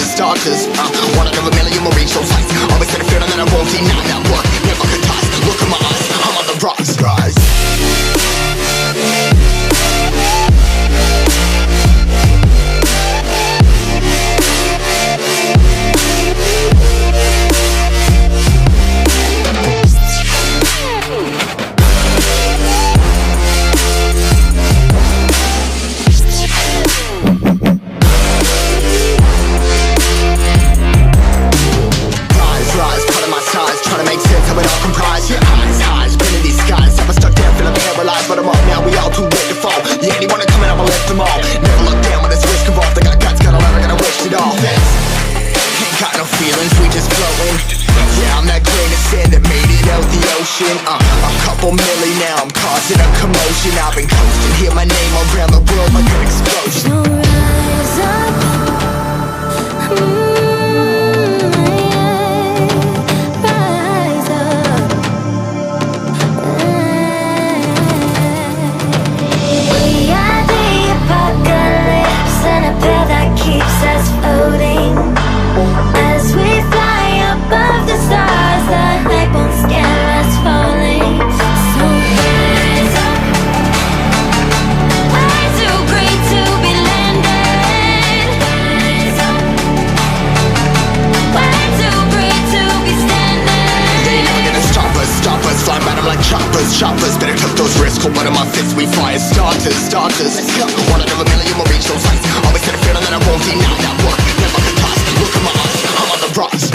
starters. One out of a million will reach those heights. Always had a feeling that I won't deny that work. Never could toss. Look in my eyes, I'm on the rocks, guys. But I'm up now, we all too late to fall. Yeah, anyone to come in, I'ma lift them all. Never look down when there's risk involved. I got guts, got a lot, I gotta wish it all. Ain't got no feelings, we just floating. Yeah, I'm that grain of sand that made it out the ocean. A couple milli now, I'm causing a commotion. I've been coasting, hear my name around the world like an explosion. So rise up. Choppers, better took those risks. Hold one of my fists, we fire starters. Let's go. One out of a million will reach those heights. Always had a feeling that I won't deny that work. Never could toss. Look in my eyes, I'm on the rocks.